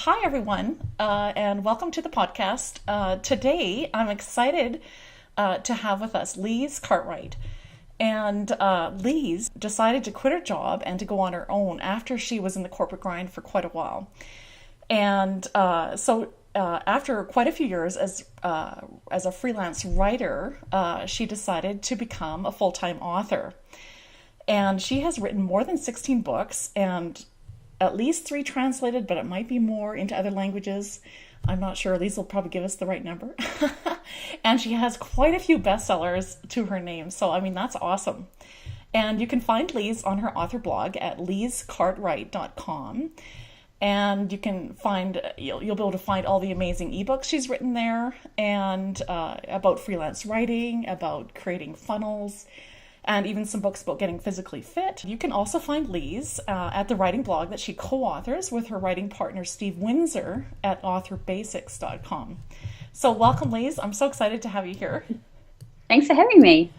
Hi, everyone, and welcome to the podcast. Today, I'm excited to have with us Lise Cartwright. And Lise decided to quit her job and to go on her own after she was in the corporate grind for quite a while. And so after quite a few years as a freelance writer, she decided to become a full-time author. And she has written more than 16 books and at least 3 translated, but it might be more into other languages. I'm not sure. Lise will probably give us the right number. And she has quite a few bestsellers to her name. So, I mean, that's awesome. And you can find Lise on her author blog at lisecartwright.com. And you can find, you'll be able to find all the amazing ebooks she's written there, and about freelance writing, about creating funnels, and even some books about getting physically fit. You can also find Lise at the writing blog that she co-authors with her writing partner Steve Windsor at authorbasics.com. So welcome, Lise. I'm so excited to have you here. Thanks for having me.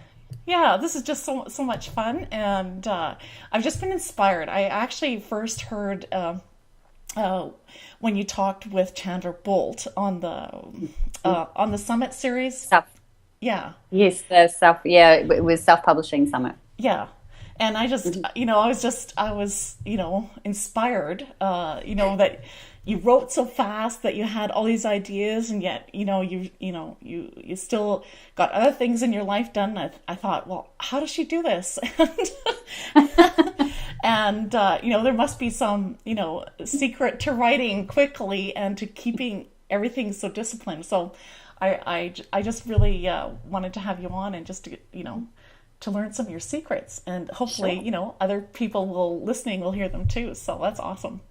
Yeah, this is just so much fun, and I've just been inspired. I actually first heard when you talked with Chandler Bolt on the Summit series. Yeah. Yes, it was Self-Publishing Summit. Yeah. And I just, I was inspired, that you wrote so fast, that you had all these ideas, and yet, you still got other things in your life done. I thought, well, how does she do this? And, there must be some, secret to writing quickly and to keeping everything so disciplined. So I just really wanted to have you on and just to learn some of your secrets, and hopefully, Sure. Other people listening will hear them too. So that's awesome.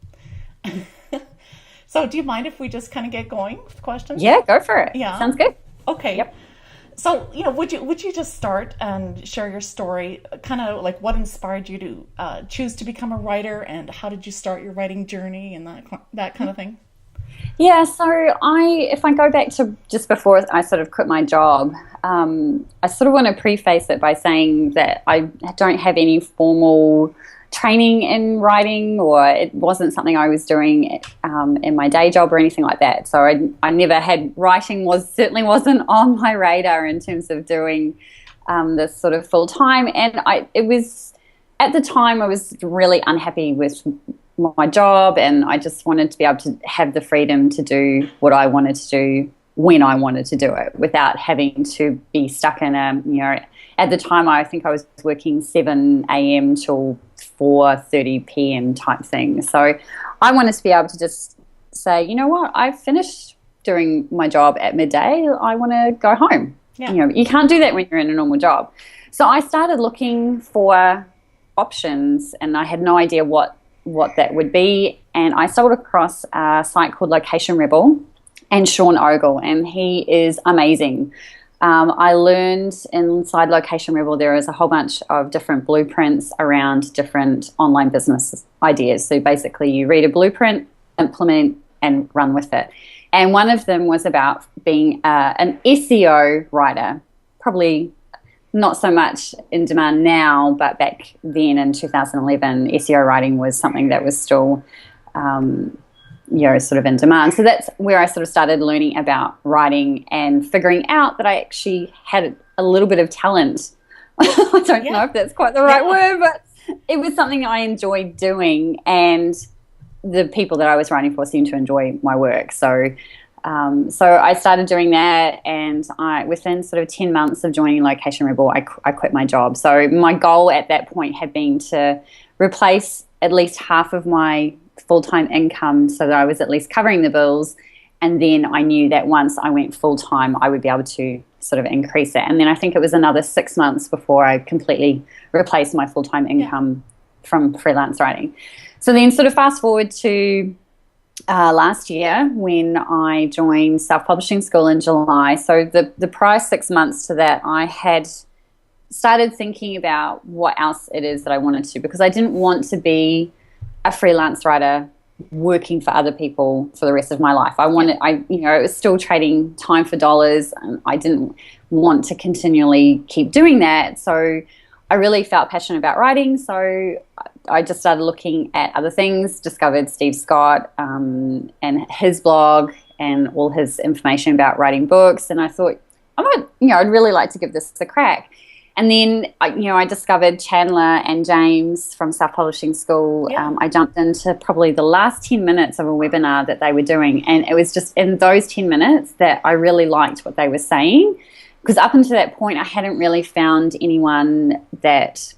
So do you mind if we just kind of get going with questions? Yeah, go for it. Yeah. Sounds good. Okay. Yep. So, would you just start and share your story, kind of like what inspired you to choose to become a writer, and how did you start your writing journey, and that kind of thing? Yeah, so if I go back to just before I sort of quit my job, I sort of want to preface it by saying that I don't have any formal training in writing, or it wasn't something I was doing in my day job or anything like that. So I never had, writing certainly wasn't on my radar in terms of doing this sort of full time. And it was, at the time, I was really unhappy with my job, and I just wanted to be able to have the freedom to do what I wanted to do when I wanted to do it, without having to be stuck in at the time I think I was working 7 a.m. till 4:30 p.m. type thing. So I wanted to be able to just say, you know what, I've finished doing my job at midday, I want to go home. Yeah. You can't do that when you're in a normal job. So I started looking for options, and I had no idea what that would be, and I stumbled across a site called Location Rebel and Sean Ogle, and he is amazing. I learned inside Location Rebel there is a whole bunch of different blueprints around different online business ideas. So basically you read a blueprint, implement, and run with it. And one of them was about being an SEO writer, probably not so much in demand now, but back then in 2011, SEO writing was something that was still, sort of in demand. So that's where I sort of started learning about writing and figuring out that I actually had a little bit of talent. I don't know if that's quite the right word, but it was something I enjoyed doing, and the people that I was writing for seemed to enjoy my work. So I started doing that, and within sort of 10 months of joining Location Rebel, I quit my job. So my goal at that point had been to replace at least half of my full-time income so that I was at least covering the bills, and then I knew that once I went full-time, I would be able to sort of increase it. And then I think it was another 6 months before I completely replaced my full-time income from freelance writing. So then sort of fast forward to last year when I joined self-publishing school in July. So the prior 6 months to that, I had started thinking about what else it is that I wanted to, because I didn't want to be a freelance writer working for other people for the rest of my life. I was still trading time for dollars, and I didn't want to continually keep doing that. So I really felt passionate about writing. So I just started looking at other things, discovered Steve Scott and his blog and all his information about writing books. And I thought, I'd really like to give this a crack. And then, I discovered Chandler and James from Self-Publishing School. Yeah. I jumped into probably the last 10 minutes of a webinar that they were doing. And it was just in those 10 minutes that I really liked what they were saying. Because up until that point, I hadn't really found anyone that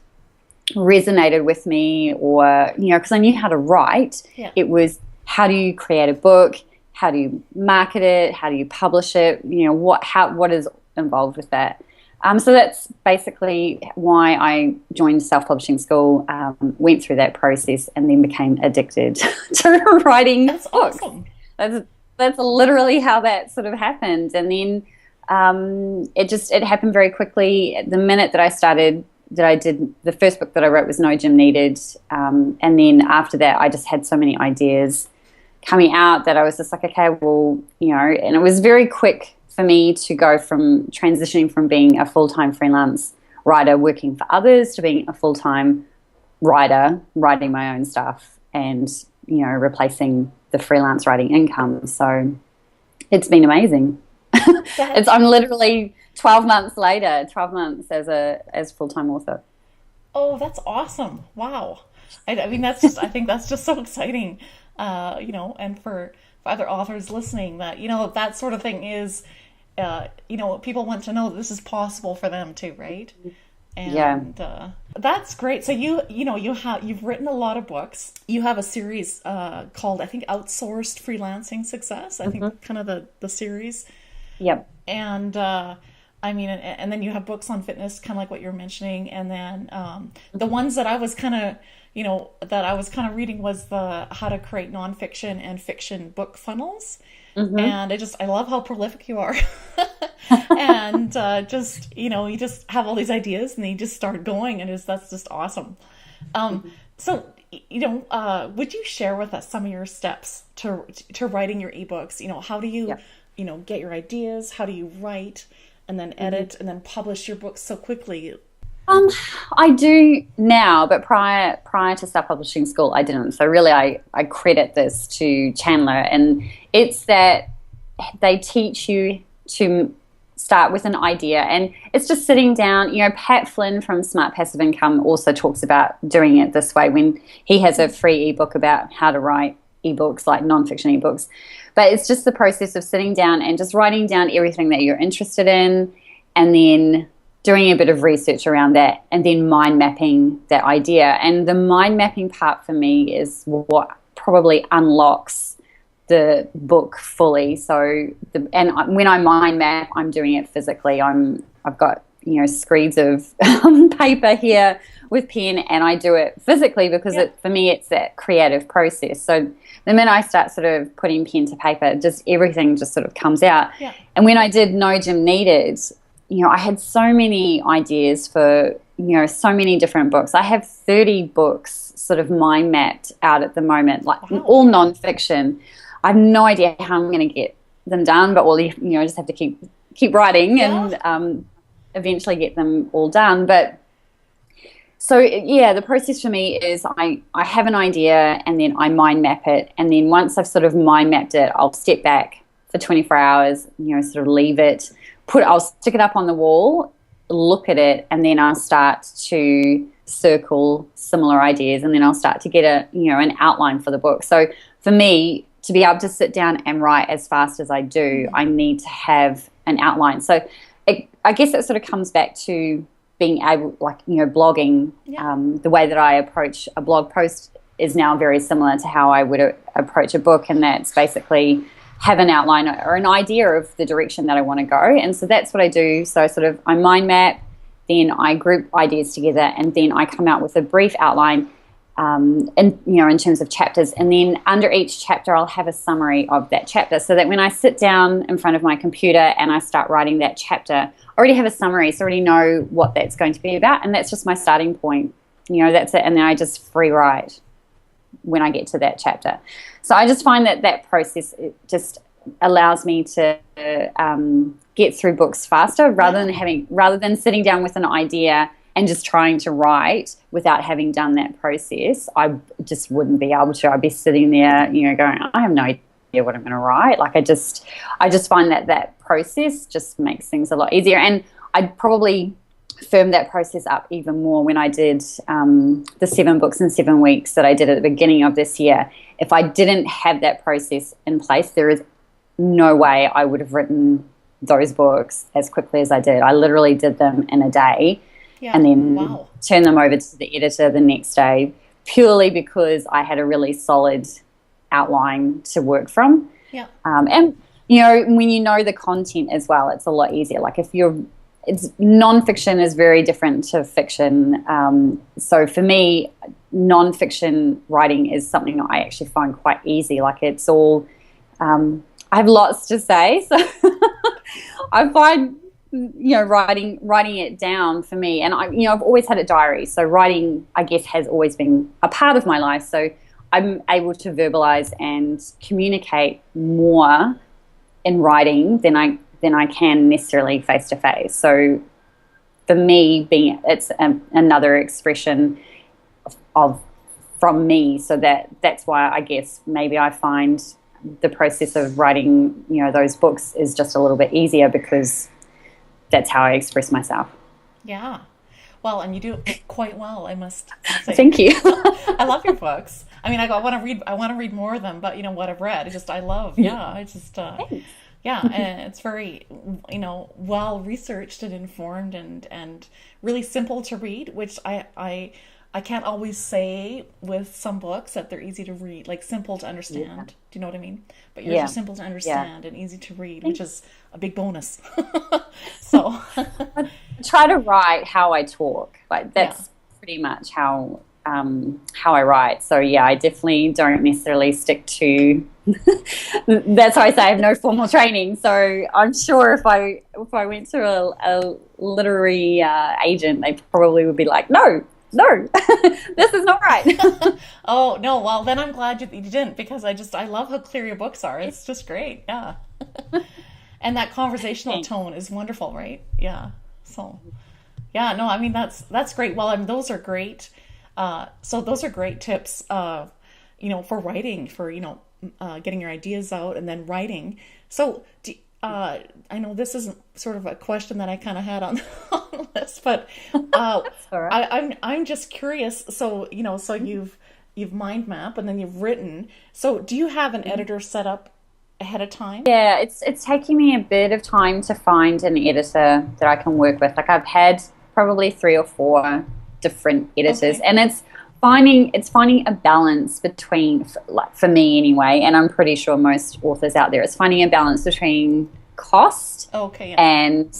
resonated with me, or, because I knew how to write. Yeah. It was, how do you create a book? How do you market it? How do you publish it? What is involved with that? So that's basically why I joined Self-Publishing School, went through that process, and then became addicted to writing That's books. Awesome. That's literally how that sort of happened. And then it happened very quickly. The minute that I did the first book that I wrote was No Gym Needed, and then after that I just had so many ideas coming out that I was just like, okay, well, and it was very quick for me to go from transitioning from being a full-time freelance writer working for others to being a full-time writer writing my own stuff and, replacing the freelance writing income. So it's been amazing. I'm literally 12 months later, 12 months as full-time author. Oh, that's awesome. Wow. I think that's just so exciting, and for other authors listening that, that sort of thing is, people want to know that this is possible for them too, right? And that's great. So you've written a lot of books. You have a series called, I think, Outsourced Freelancing Success. I think kind of the series. Yep. And and then you have books on fitness, kind of like what you're mentioning. And then the ones that I was kind of reading was the How to Create Nonfiction and Fiction Book Funnels. Mm-hmm. And I love how prolific you are. And you just have all these ideas and then you just start going, and that's just awesome. So, would you share with us some of your steps to writing your ebooks? How do you, get your ideas? How do you write and then edit and then publish your books so quickly? I do now, but prior to Self-Publishing School, I didn't. So really, I credit this to Chandler, and it's that they teach you to start with an idea, and it's just sitting down. Pat Flynn from Smart Passive Income also talks about doing it this way when he has a free ebook about how to write ebooks, like nonfiction ebooks. But it's just the process of sitting down and just writing down everything that you're interested in, and then doing a bit of research around that, and then mind mapping that idea. And the mind mapping part for me is what probably unlocks the book fully. So, when I mind map, I'm doing it physically. I've got screeds of paper here with pen, and I do it physically because for me it's that creative process. So the minute I start sort of putting pen to paper, just everything just sort of comes out. Yeah. And when I did No Gym Needed, I had so many ideas for, so many different books. I have 30 books sort of mind mapped out at the moment, like all nonfiction. I have no idea how I'm going to get them done, but I just have to keep writing and eventually get them all done. But so, the process for me is I have an idea, and then I mind map it. And then once I've sort of mind mapped it, I'll step back for 24 hours, sort of leave it. I'll stick it up on the wall, look at it, and then I'll start to circle similar ideas, and then I'll start to get an outline for the book. So for me, to be able to sit down and write as fast as I do, I need to have an outline. So I guess it sort of comes back to being able, blogging. The way that I approach a blog post is now very similar to how I would approach a book, and that's basically have an outline or an idea of the direction that I want to go. And so that's what I do. So I mind map, then I group ideas together, and then I come out with a brief outline in terms of chapters. And then under each chapter, I'll have a summary of that chapter, so that when I sit down in front of my computer and I start writing that chapter, I already have a summary, so I already know what that's going to be about. And that's just my starting point. That's it. And then I just free write when I get to that chapter. So I just find that process, it just allows me to get through books faster rather than sitting down with an idea and just trying to write without having done that process, I just wouldn't be able to. I'd be sitting there, going, I have no idea what I'm going to write. Like I just find that process just makes things a lot easier. And I'd probably firmed that process up even more when I did the 7 books in 7 weeks that I did at the beginning of this year. If I didn't have that process in place, there is no way I would have written those books as quickly as I did. I literally did them in a day and then turned them over to the editor the next day, purely because I had a really solid outline to work from. Yeah. And, when you know the content as well, it's a lot easier. Like it's nonfiction is very different to fiction. So for me, nonfiction writing is something that I actually find quite easy. Like it's all, I have lots to say, so I find writing it down for me, and I've always had a diary, so writing I guess has always been a part of my life. So I'm able to verbalize and communicate more in writing than I can necessarily face to face. So for me, it's another expression from me. So that's why I guess maybe I find the process of writing, those books is just a little bit easier because that's how I express myself. Yeah. Well, and you do it quite well, I must say. Thank you. I love your books. I mean, I want to read more of them, but what I've read, and it's very, well researched and informed and really simple to read, which I can't always say with some books that they're easy to read, like simple to understand. Yeah. Do you know what I mean? But yours are simple to understand and easy to read, which is a big bonus. So I try to write how I talk. Like that's pretty much how I write. So I definitely don't necessarily stick to. That's why I say I have no formal training. So I'm sure if I went to a literary agent, they probably would be like, no, this is not right. Oh no, well then I'm glad you didn't, because I love how clear your books are. It's just great. Yeah. And that conversational tone is wonderful, right? Yeah. So yeah, no, I mean that's great. Well, and those are great. So those are great tips for writing, for getting your ideas out and then writing. So I know this isn't sort of a question that I kind of had on the list, but right. I'm just curious. So so you've mind map and then you've written. So do you have an editor set up ahead of time? Yeah, it's taking me a bit of time to find an editor that I can work with. Like I've had probably 3 or 4 different editors, and it's finding a balance between, like for me anyway, and I'm pretty sure most authors out there, it's finding a balance between cost and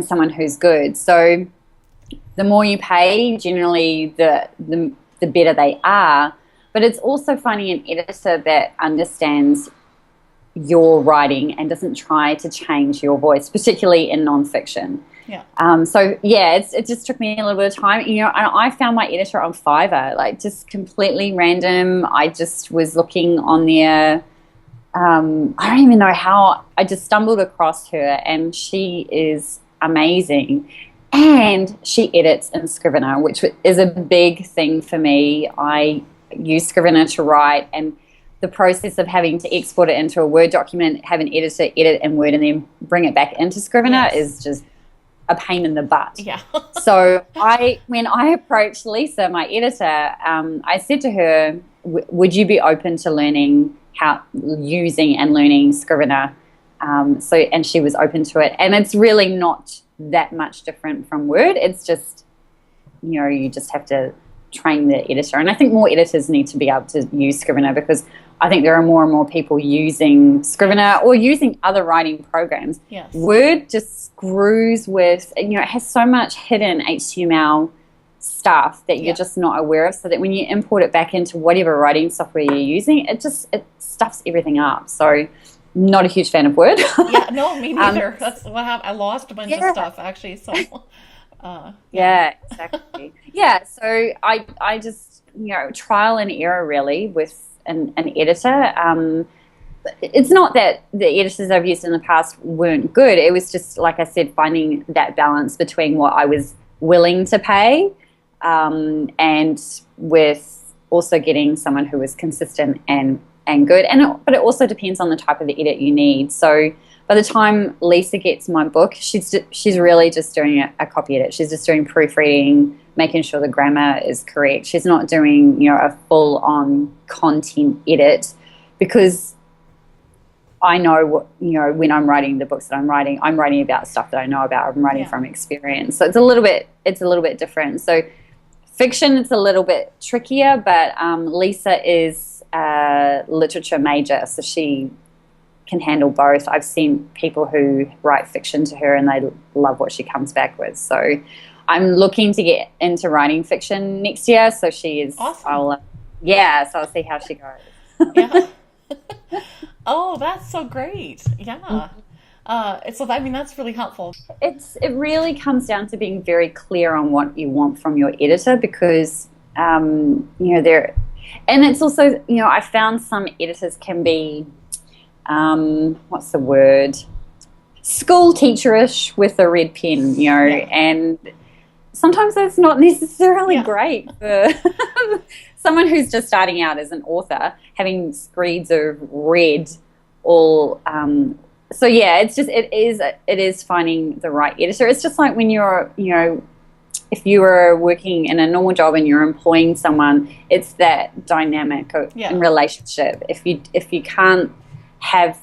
someone who's good. So the more you pay, generally the better they are, but it's also finding an editor that understands your writing and doesn't try to change your voice, particularly in nonfiction. Yeah. It just took me a little bit of time. And I found my editor on Fiverr, like just completely random. I just was looking on there. I don't even know how. I just stumbled across her, and she is amazing. And she edits in Scrivener, which is a big thing for me. I use Scrivener to write, and the process of having to export it into a Word document, have an editor edit in Word, and then bring it back into Scrivener is just a pain in the butt. Yeah. So when I approached Lisa, my editor, I said to her, would you be open to learning how using and learning Scrivener? And she was open to it. And it's really not that much different from Word. It's just, you just have to train the editor. And I think more editors need to be able to use Scrivener, because I think there are more and more people using Scrivener or using other writing programs. Yes. Word just screws with, it has so much hidden HTML stuff that you're just not aware of, so that when you import it back into whatever writing software you're using, it stuffs everything up. So not a huge fan of Word. Yeah, no, me neither. That's what happened. I lost a bunch of stuff, actually. So yeah, exactly. Yeah, so I just, trial and error really with an editor. It's not that the editors I've used in the past weren't good. It was just, like I said, finding that balance between what I was willing to pay, and with also getting someone who is consistent and good. But it also depends on the type of edit you need. So by the time Lisa gets my book, she's really just doing a copy edit. She's just doing proofreading, making sure the grammar is correct. She's not doing, a full-on content edit, because I know what, when I'm writing the books that I'm writing about stuff that I know about. I'm writing from experience. So it's a little bit different. So fiction, it's a little bit trickier, but Lisa is a literature major, so she can handle both. I've seen people who write fiction to her and they love what she comes back with. So I'm looking to get into writing fiction next year. So she is awesome. So I'll see how she goes. Yeah. Oh, that's so great. Yeah. That's really helpful. It really comes down to being very clear on what you want from your editor, because and it's also, I found some editors can be what's the word? School teacherish with a red pen, and sometimes that's not necessarily great for someone who's just starting out as an author, having screeds of red all. So it is finding the right editor. It's just like when you're, if you were working in a normal job and you're employing someone, it's that dynamic in relationship. If you can't have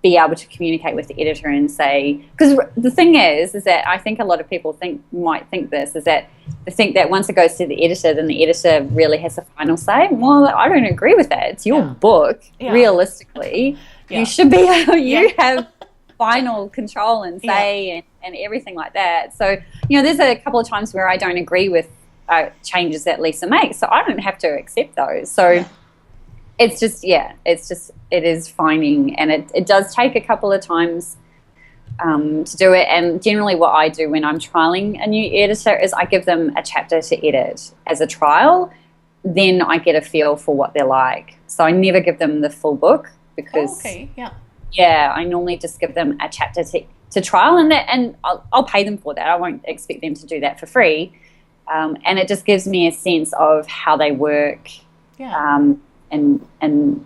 be able to communicate with the editor and say, because the thing is that I think a lot of people might think this, is that they think that once it goes to the editor, then the editor really has the final say. Well, I don't agree with that. It's your book. Realistically, you should be you have final control and say and everything like that. So there's a couple of times where I don't agree with changes that Lisa makes, so I don't have to accept those. So it's just, it is finding, and it does take a couple of times to do it. And generally what I do when I'm trialing a new editor is I give them a chapter to edit as a trial. Then I get a feel for what they're like. So I never give them the full book, because I normally just give them a chapter to trial, and I'll pay them for that. I won't expect them to do that for free. And it just gives me a sense of how they work. And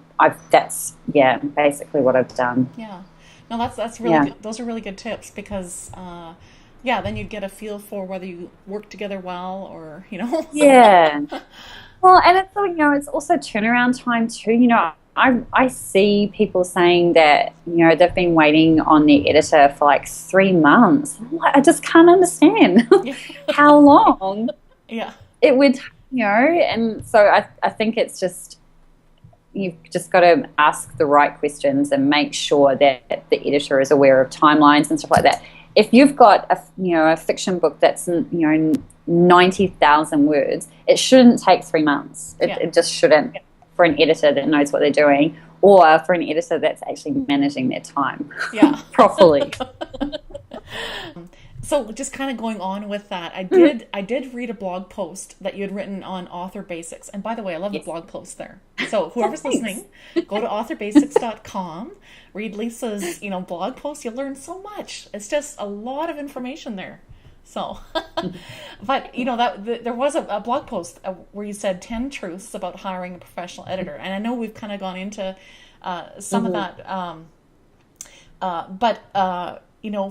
that's basically what I've done. Yeah, no, that's really good. Those are really good tips, because then you'd get a feel for whether you work together well or Well, and it's also turnaround time too. I see people saying that they've been waiting on their editor for like 3 months. I just can't understand how long it would. And so I think it's just, you've just got to ask the right questions and make sure that the editor is aware of timelines and stuff like that. If you've got a fiction book that's 90,000 words, it shouldn't take 3 months. It just shouldn't, for an editor that knows what they're doing, or for an editor that's actually managing their time properly. So just kind of going on with that, I did read a blog post that you had written on Author Basics. And by the way, I love the blog post there. So whoever's listening, go to authorbasics.com, read Lisa's, blog post. You'll learn so much. It's just a lot of information there. So, but there was a blog post where you said 10 truths about hiring a professional editor. And I know we've kind of gone into some of that, but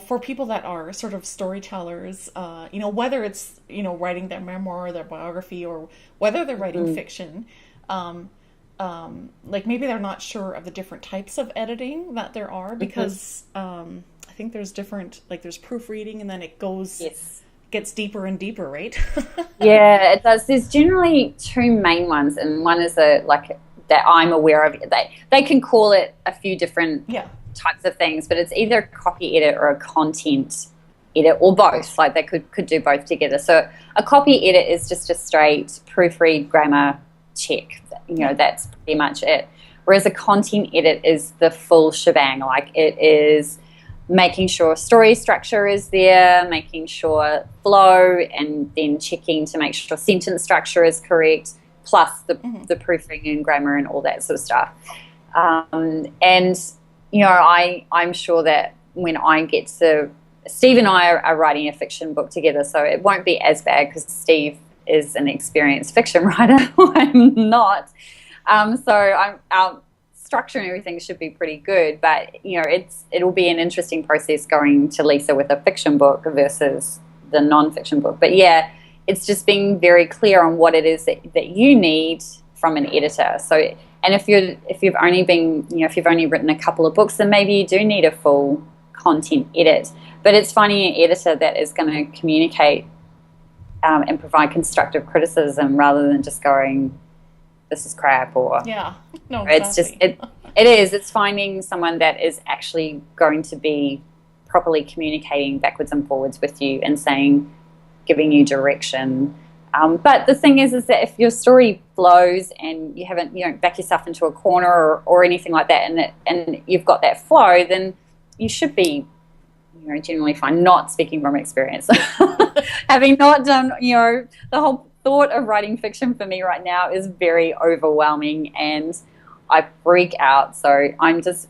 for people that are sort of storytellers, whether it's, writing their memoir or their biography, or whether they're writing fiction, like maybe they're not sure of the different types of editing that there are, because I think there's different, like there's proofreading, and then it gets deeper and deeper, right? Yeah, it does. There's generally two main ones, and one is that I'm aware of. They can call it a few different types of things, but it's either a copy edit or a content edit, or both. Like they could do both together. So a copy edit is just a straight proofread, grammar check. That's pretty much it. Whereas a content edit is the full shebang. Like it is making sure story structure is there, making sure flow, and then checking to make sure sentence structure is correct, plus the proofreading and grammar and all that sort of stuff. And I'm sure that when I get to Steve and I are writing a fiction book together, so it won't be as bad because Steve is an experienced fiction writer. I'm not. Our structure and everything should be pretty good, but it'll be an interesting process going to Lisa with a fiction book versus the non-fiction book. But yeah, it's just being very clear on what it is that you need from an editor. So, and if you've only written a couple of books, then maybe you do need a full content edit. But it's finding an editor that is going to communicate and provide constructive criticism rather than just going, this is crap, or no, exactly. It's finding someone that is actually going to be properly communicating backwards and forwards with you and giving you direction. But the thing is that if your story flows and you don't back yourself into a corner or anything like that, and you've got that flow, then you should be generally fine. Not speaking from experience, having not done, the whole thought of writing fiction for me right now is very overwhelming and I freak out. So I'm just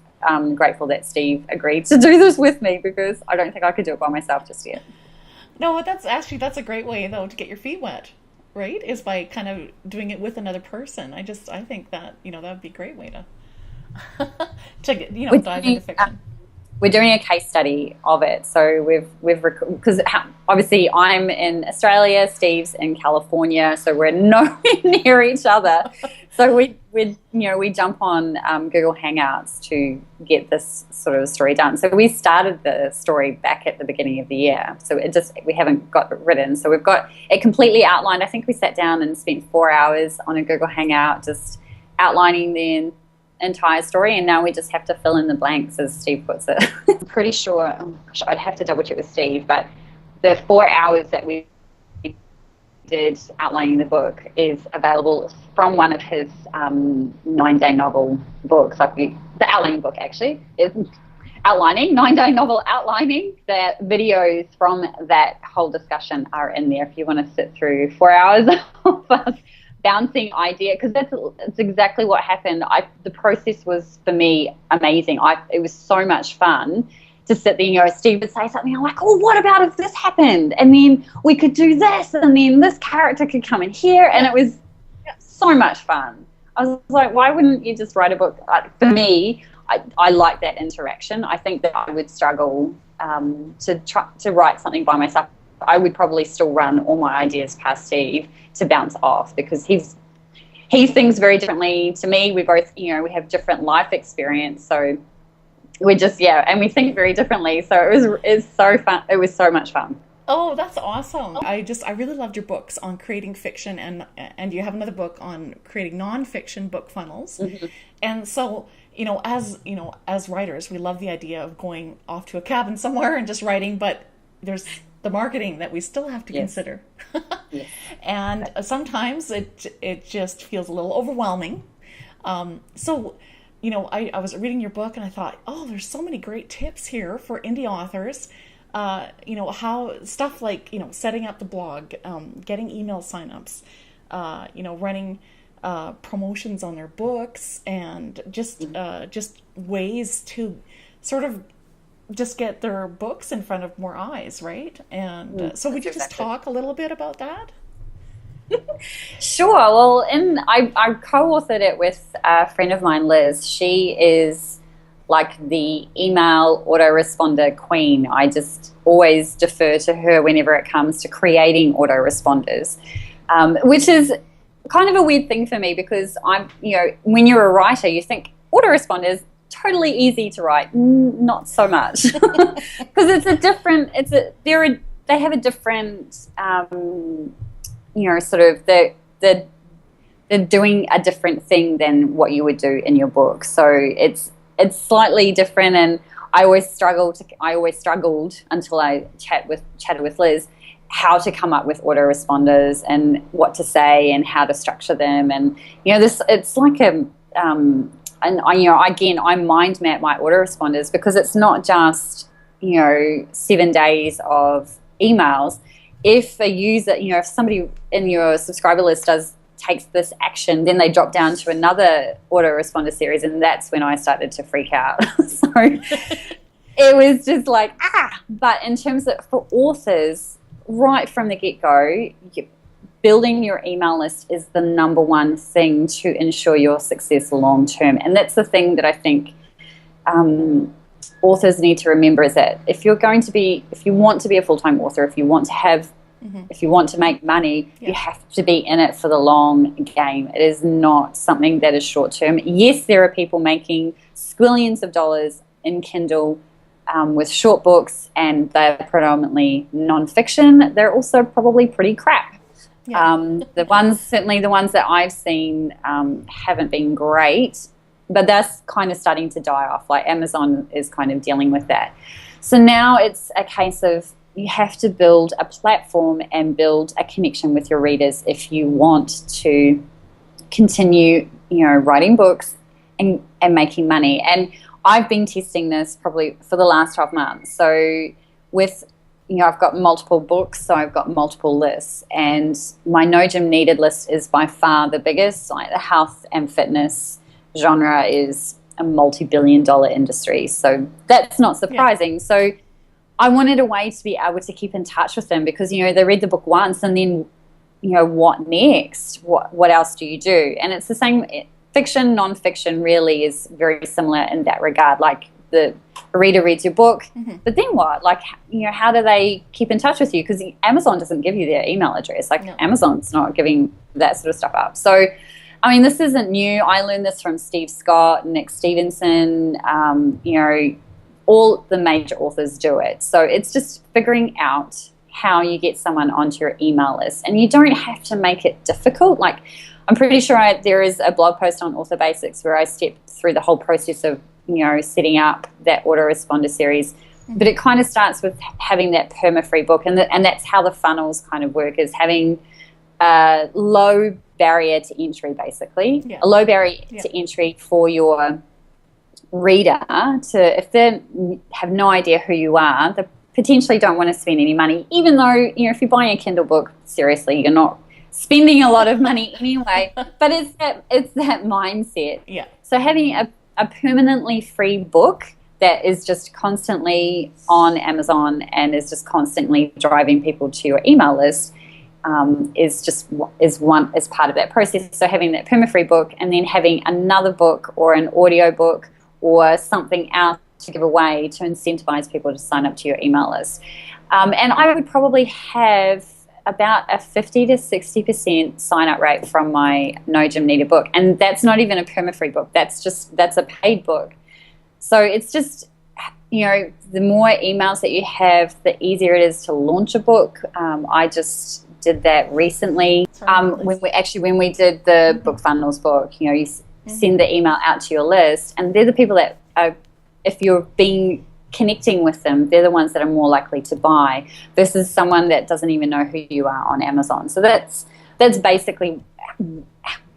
grateful that Steve agreed to do this with me, because I don't think I could do it by myself just yet. No, that's a great way though to get your feet wet, right? Is by kind of doing it with another person. I think that that would be a great way to dive into fiction. We're doing a case study of it, so because obviously I'm in Australia, Steve's in California, so we're nowhere near each other. So we jump on Google Hangouts to get this sort of story done. So we started the story back at the beginning of the year, so we haven't got it written. So we've got it completely outlined. I think we sat down and spent 4 hours on a Google Hangout just outlining the entire story, and now we just have to fill in the blanks, as Steve puts it. I'm pretty sure, I'd have to double check with Steve, but the 4 hours that we did outlining the book is available from one of his 9-day novel books. The outlining book actually is outlining, 9-day novel outlining. The videos from that whole discussion are in there if you want to sit through 4 hours of us bouncing idea, because that's exactly what happened. The process was, for me, amazing. It was so much fun to sit there. Steve would say something, I'm like, oh, what about if this happened, and then we could do this, and then this character could come in here, and it was so much fun. I was like, why wouldn't you just write a book? For me, I like that interaction. I think that I would struggle to write something by myself. I would probably still run all my ideas past Steve to bounce off, because he thinks very differently to me. We both, we have different life experience, so we just, and we think very differently. So it's so fun. It was so much fun. Oh, that's awesome. I really loved your books on creating fiction, and you have another book on creating nonfiction book funnels. Mm-hmm. And so, as writers, we love the idea of going off to a cabin somewhere and just writing, but there's the marketing that we still have to consider. Yes. And sometimes it just feels a little overwhelming. So, I was reading your book and I thought, oh, there's so many great tips here for indie authors. How stuff like, setting up the blog, getting email signups, running promotions on their books, and just ways to sort of just get their books in front of more eyes, right? And so would you just talk a little bit about that? Sure. Well, I co-authored it with a friend of mine, Liz. She is like the email autoresponder queen. I just always defer to her whenever it comes to creating autoresponders, which is kind of a weird thing for me, because when you're a writer, you think autoresponders totally easy to write. Not so much, because they have a different sort of they're doing a different thing than what you would do in your book. So it's slightly different, and I always struggled until I chatted with Liz how to come up with autoresponders and what to say and how to structure them. And it's like I mind map my autoresponders, because it's not just 7 days of emails. If a user, if somebody in your subscriber list takes this action, then they drop down to another autoresponder series, and that's when I started to freak out. So it was just like, But in terms of, for authors, right from the get-go, building your email list is the number one thing to ensure your success long term. And that's the thing that I think authors need to remember, is that if you want to be a full-time author, if you want to make money, you have to be in it for the long game. It is not something that is short term. Yes, there are people making squillions of dollars in Kindle with short books, and they're predominantly nonfiction. They're also probably pretty crap. The ones that I've seen haven't been great, but that's kind of starting to die off. Like Amazon is kind of dealing with that. So now it's a case of, you have to build a platform and build a connection with your readers if you want to continue, writing books and making money. And I've been testing this probably for the last 12 months. So with, I've got multiple books, so I've got multiple lists, and my No Gym Needed list is by far the biggest. Like, the health and fitness genre is a multi-billion-dollar industry, so that's not surprising. So I wanted a way to be able to keep in touch with them, because they read the book once, and then what next? What else do you do? And it's the same. Fiction, non-fiction really is very similar in that regard. Like, the reader reads your book, but then what? Like, how do they keep in touch with you? Because Amazon doesn't give you their email address. Like, Amazon's not giving that sort of stuff up. So, I mean, this isn't new. I learned this from Steve Scott, Nick Stevenson, all the major authors do it. So it's just figuring out how you get someone onto your email list. And you don't have to make it difficult. Like, I'm pretty sure there is a blog post on Author Basics where I step through the whole process of, setting up that autoresponder series. But it kind of starts with having that perma-free book. And that's how the funnels kind of work, is having a low barrier to entry, basically. A low barrier to entry for your reader, if they have no idea who you are, they potentially don't want to spend any money, even though, if you're buying a Kindle book, seriously, you're not spending a lot of money anyway. But it's that mindset. So having a permanently free book that is just constantly on Amazon and is just constantly driving people to your email list is part of that process. So having that perma-free book, and then having another book or an audio book or something else to give away to incentivize people to sign up to your email list. And I would probably have about a 50 to 60% sign-up rate from my No Gym Needed book. And that's not even a perma-free book. That's a paid book. So it's just, the more emails that you have, the easier it is to launch a book. I just did that recently. When we did the Book Funnels book, you send the email out to your list, and they're the people that are, if you're connecting with them, they're the ones that are more likely to buy versus someone that doesn't even know who you are on Amazon. So that's basically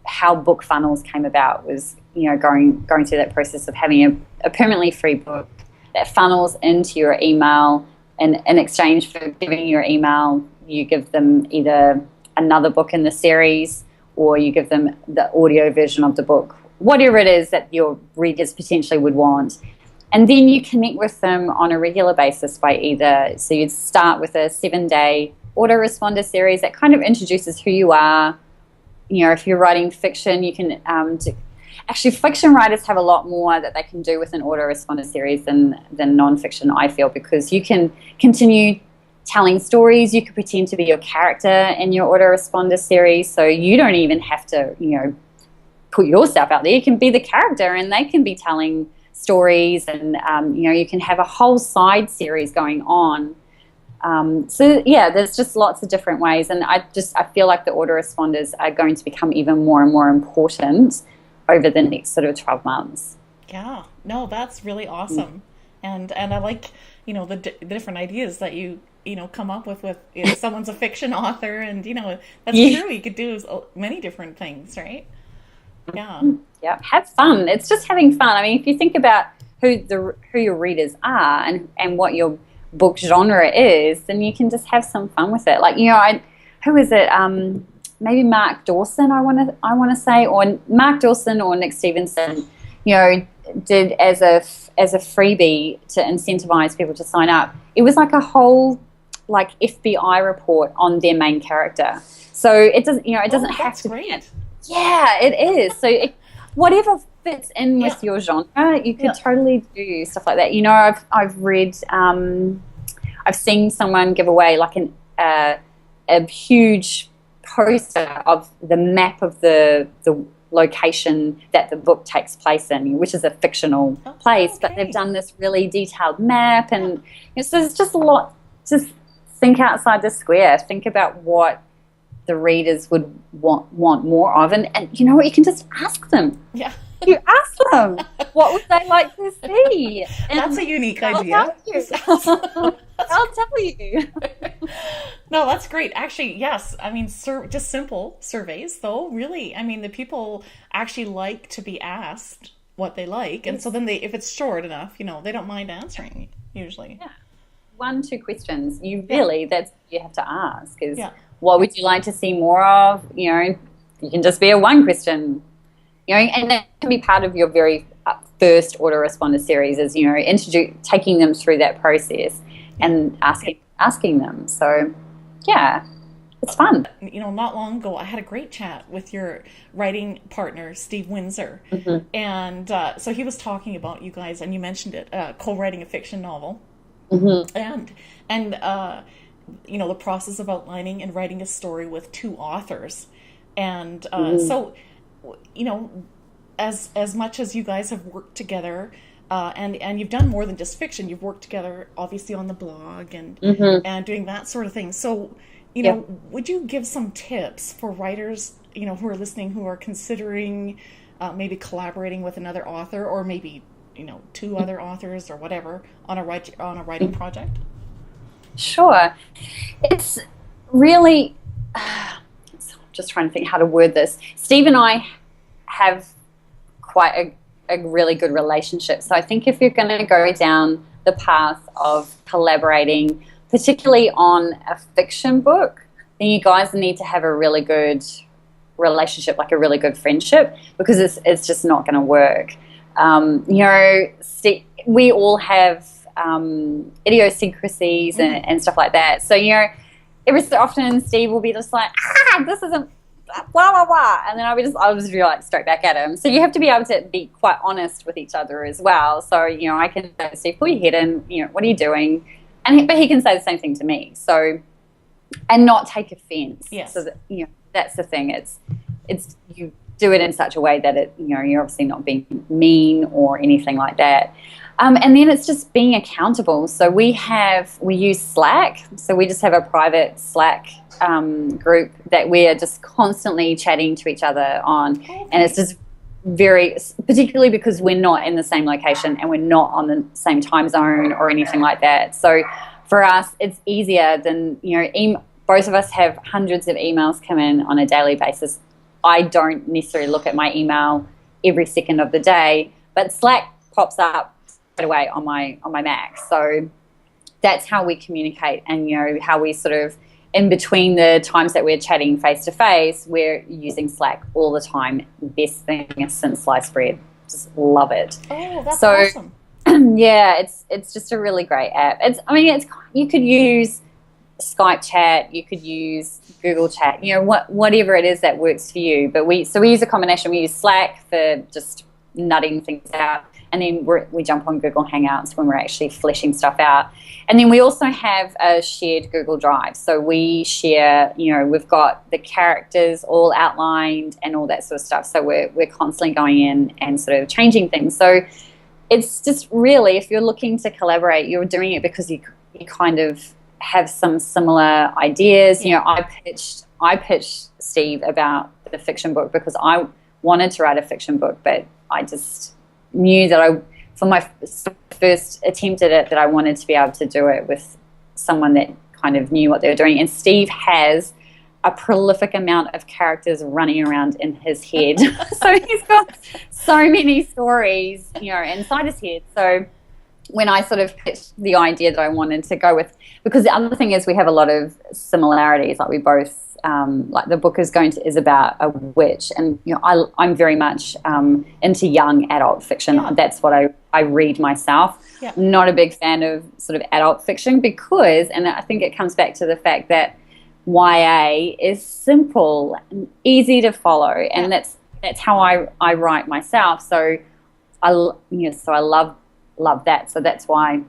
how Book Funnels came about, was going through that process of having a permanently free book that funnels into your email, and in exchange for giving your email, you give them either another book in the series, or you give them the audio version of the book, whatever it is that your readers potentially would want. And then you connect with them on a regular basis by so you'd start with a 7-day autoresponder series that kind of introduces who you are. If you're writing fiction, you can actually, fiction writers have a lot more that they can do with an autoresponder series than nonfiction, I feel, because you can continue telling stories. You could pretend to be your character in your autoresponder series, so you don't even have to, put yourself out there. You can be the character, and they can be telling stories, and you can have a whole side series going on. There's just lots of different ways, and I feel like the autoresponders are going to become even more and more important over the next sort of 12 months. Yeah, no, that's really awesome. And I like, the different ideas that you come up with if someone's a fiction author, and that's true. You could do many different things, right? Yeah. Yeah. Have fun. It's just having fun. I mean, if you think about who your readers are and what your book genre is, then you can just have some fun with it. Like, who is it? Maybe Mark Dawson, I want to say, or Mark Dawson or Nick Stevenson, did as as a freebie to incentivize people to sign up. It was like a whole like FBI report on their main character. So it doesn't, it doesn't have to great. Yeah, it is. So whatever fits in with your genre, you could totally do stuff like that. I've read, I've seen someone give away like a huge poster of the map of the location that the book takes place in, which is a fictional place, but they've done this really detailed map, and so there's just a lot. Just think outside the square. Think about what the readers would want more of, and you know what, you can just ask them. Yeah. You ask them, what would they like to see? And that's a unique idea. I'll tell you. No, that's great. Actually, yes. I mean, just simple surveys, though, really. I mean, the people actually like to be asked what they like. And so then if it's short enough, they don't mind answering, usually. Yeah. 1-2 questions. That's what you have to ask is, what would you like to see more of? You can just be a 1 question. And that can be part of your very first autoresponder series is, taking them through that process and asking them. So, yeah, it's fun. Not long ago, I had a great chat with your writing partner, Steve Windsor. Mm-hmm. And so he was talking about you guys, and you mentioned it, co-writing a fiction novel. Mm-hmm. And the process of outlining and writing a story with 2 authors. And so, as much as you guys have worked together, and you've done more than just fiction, you've worked together obviously on the blog and doing that sort of thing. So, would you give some tips for writers, who are listening, who are considering maybe collaborating with another author, or maybe 2 other authors or whatever on a writing project? Sure. It's really just trying to think how to word this. Steve and I have quite a really good relationship. So I think if you're going to go down the path of collaborating, particularly on a fiction book, then you guys need to have a really good relationship, like a really good friendship, because it's just not going to work. We all have idiosyncrasies and stuff like that. So, every so often Steve will be just like, this isn't blah, blah, blah. And then I'll just be like straight back at him. So you have to be able to be quite honest with each other as well. So, I can say, Steve, pull your head in, what are you doing? But he can say the same thing to me. So, and not take offense. Yes. So that, that's the thing. It's you do it in such a way that it, you're obviously not being mean or anything like that. And then it's just being accountable. So we use Slack. So we just have a private Slack group that we are just constantly chatting to each other on. Okay. And it's just particularly because we're not in the same location and we're not on the same time zone or anything like that. So for us, it's easier than, both of us have hundreds of emails come in on a daily basis. I don't necessarily look at my email every second of the day, but Slack pops up right away on my Mac. So that's how we communicate, and how we sort of, in between the times that we're chatting face to face, we're using Slack all the time. Best thing since sliced bread. Just love it. Oh, that's awesome. Yeah, it's just a really great app. You could use Skype chat, you could use Google chat, whatever it is that works for you. But we use a combination. We use Slack for just nutting things out, and then we jump on Google Hangouts when we're actually fleshing stuff out. And then we also have a shared Google Drive. So we share, we've got the characters all outlined and all that sort of stuff. So we're constantly going in and sort of changing things. So it's just really, if you're looking to collaborate, you're doing it because you kind of have some similar ideas. I pitched Steve about the fiction book because I wanted to write a fiction book, but I just knew that for my first attempt at it, that I wanted to be able to do it with someone that kind of knew what they were doing. And Steve has a prolific amount of characters running around in his head. So he's got so many stories, inside his head. So when I sort of pitched the idea that I wanted to go with, because the other thing is we have a lot of similarities. Like we both, like the book is about a witch, and I'm very much into young adult fiction. Yeah. That's what I read myself. Yeah. Not a big fan of sort of adult fiction because, and I think it comes back to the fact that YA is simple and easy to follow, and that's how I write myself. So I love that. So that's why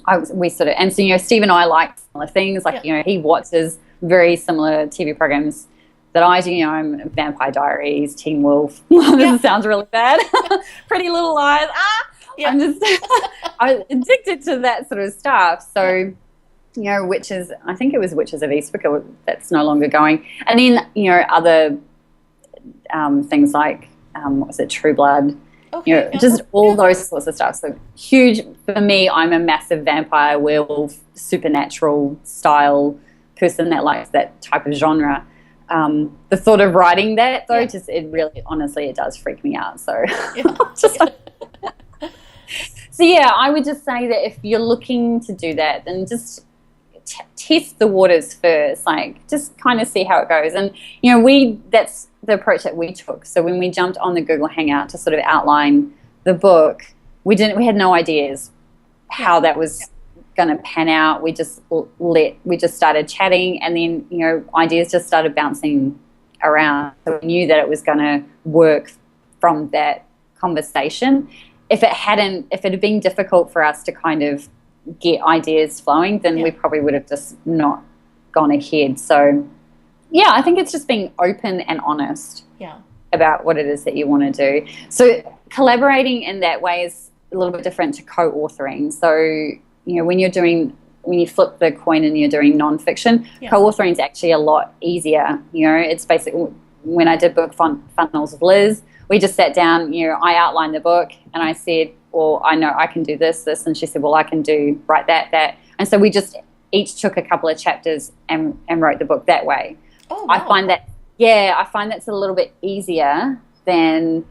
Steve and I like similar things. Like, he watches very similar TV programs that I do. I'm Vampire Diaries, Teen Wolf. This sounds really bad. Pretty Little Lies. I'm addicted to that sort of stuff. So, Witches, I think it was Witches of Eastwick, that's no longer going. And then, other things like, what was it, True Blood. Okay, just all those sorts of stuff. So huge for me. I'm a massive vampire, werewolf, supernatural style person that likes that type of genre. The thought of writing that though, it does freak me out. So, I would just say that if you're looking to do that, then just test the waters first. Like, just kind of see how it goes. And that's the approach that we took. So when we jumped on the Google Hangout to sort of outline the book, we had no ideas how that was going to pan out. We just started chatting, and then ideas just started bouncing around. So we knew that it was going to work from that conversation. If it had been difficult for us to kind of get ideas flowing, then we probably would have just not gone ahead. So I think it's just being open and honest about what it is that you want to do. So collaborating in that way is a little bit different to co-authoring. So, when you flip the coin and you're doing nonfiction, co-authoring is actually a lot easier. It's basically, when I did Book Funnels with Liz, we just sat down, I outlined the book and I said, well, I know I can do this, and she said, well, I can write that. And so we just each took a couple of chapters and wrote the book that way. Oh, wow. I find that's a little bit easier than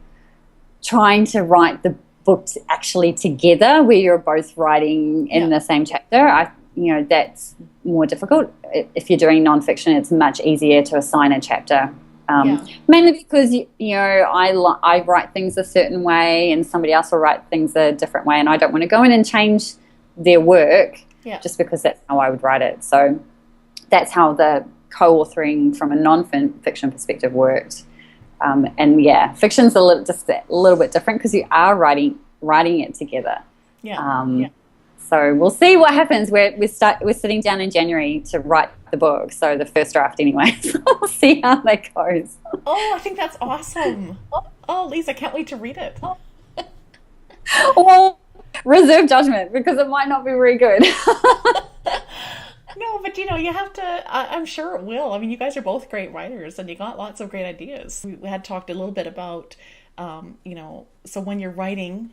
trying to write the book actually together, where you're both writing in the same chapter. That's more difficult. If you're doing nonfiction, it's much easier to assign a chapter. Mainly because I write things a certain way, and somebody else will write things a different way, and I don't want to go in and change their work just because that's how I would write it. So that's how the co-authoring from a non-fiction perspective worked. Fiction's a little bit different because you are writing it together. So we'll see what happens. We're sitting down in January to write the book, so the first draft anyway. So we'll see how that goes. Oh, I think that's awesome. Oh, Lise, I can't wait to read it. Well, reserve judgment, because it might not be very good. No, but you have to, I'm sure it will. I mean, you guys are both great writers and you got lots of great ideas. We had talked a little bit about, so when you're writing,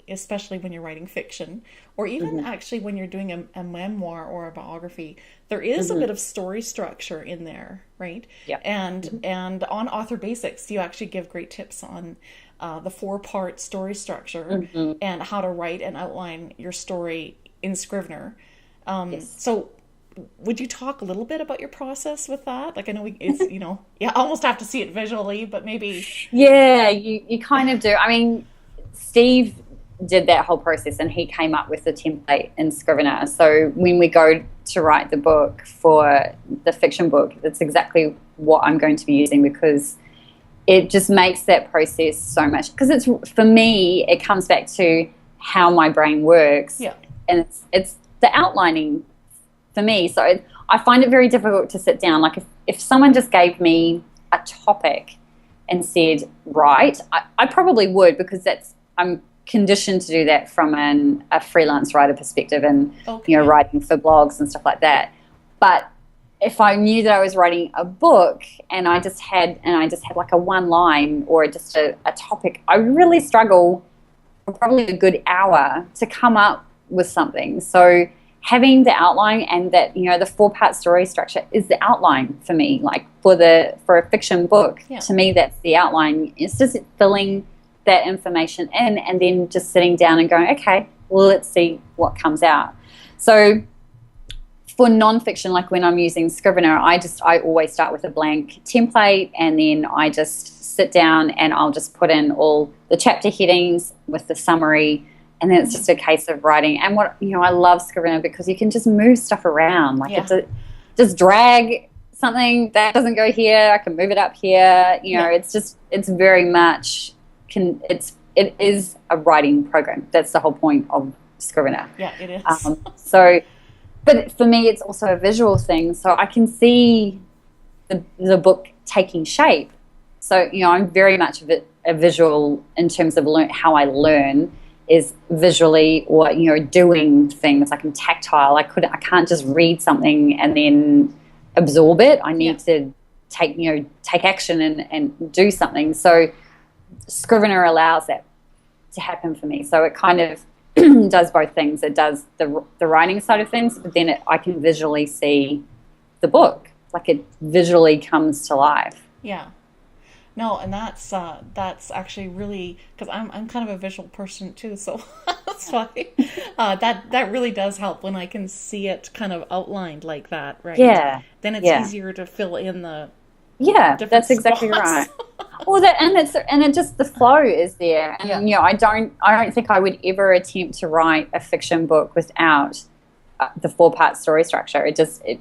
especially when you're writing fiction, or even actually when you're doing a memoir or a biography, there is a bit of story structure in there, right? Yeah. And on Author Basics, you actually give great tips on the 4-part story structure and how to write and outline your story in Scrivener. So would you talk a little bit about your process with that? Like, I know I almost have to see it visually, but maybe. Yeah, you kind of do. I mean, Steve did that whole process and he came up with the template in Scrivener. So when we go to write the book for the fiction book, that's exactly what I'm going to be using, because it just makes that process so much, because for me, it comes back to how my brain works. Yeah. And it's the outlining for me. So I find it very difficult to sit down. Like if someone just gave me a topic and said, right, I probably would, because I'm conditioned to do that from a freelance writer perspective and writing for blogs and stuff like that. But if I knew that I was writing a book and I just had like a one line or just a topic, I really struggle for probably a good hour to come up with something. So having the outline and that, the 4-part story structure is the outline for me. Like for a fiction book, to me, that's the outline. It's just filling that information in and then just sitting down and going, okay, let's see what comes out. So for nonfiction, like when I'm using Scrivener, I always start with a blank template, and then I just sit down and I'll just put in all the chapter headings with the summary, and then it's just a case of writing. And I love Scrivener because you can just move stuff around. Like just drag something that doesn't go here, I can move it up here. It's very much it is a writing program. That's the whole point of Scrivener. Yeah, it is. But for me, it's also a visual thing, so I can see the book taking shape. So I'm very much a visual in terms of how I learn is visually, or doing things. Like I'm tactile. I can't just read something and then absorb it. I need to take action and do something. So Scrivener allows that to happen for me. So it kind of does both things. It does the writing side of things, but then I can visually see the book. Like it visually comes to life. Yeah. No, and that's actually really, because I'm kind of a visual person too, so that's why that really does help when I can see it kind of outlined like that, right? Yeah. Then it's easier to fill in the that's exactly spots. Right. Well, and just the flow is there, and I don't think I would ever attempt to write a fiction book without the 4-part story structure. It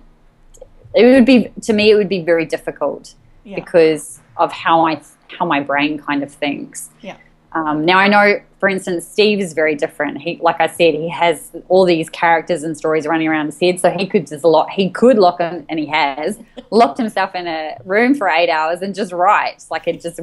would be, to me, it would be very difficult because of how my brain kind of thinks. Yeah. Now I know, for instance, Steve is very different. He, like I said, he has all these characters and stories running around his head, so he could lock him, and he has locked himself in a room for 8 hours and just write. Like it just